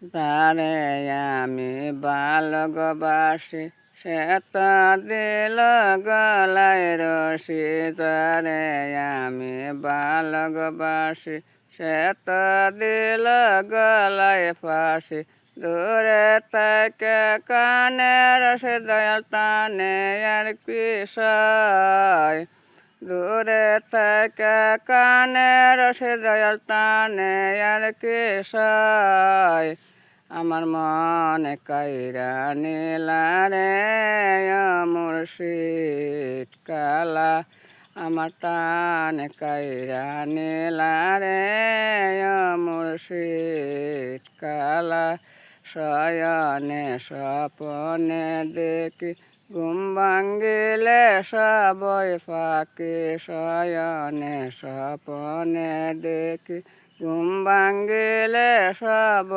তারে আমি ভালোবাসি, সে তো দিল গলায় রশি। তারে আমি ভালোবাসি, সে তো দিল গলায় ফাঁসি। দূরে থেকে কানে রসে দয়াল টানে আর বিষয়। দূরে থেকে কানে রসে দয়াল টানে আর বিষয়। আমার মনে কাইরা নীলা রে মুর্শিদ কালা। আমার টানে কাইরা নীলা রে মুর্শিদ কালা। শয়নে স্বপনে দেখি, ঘুম ভাঙ্গিলে সবই ফাঁকি। শয়নে স্বপনে দেখি, ঘুম ভাঙ্গিলে সব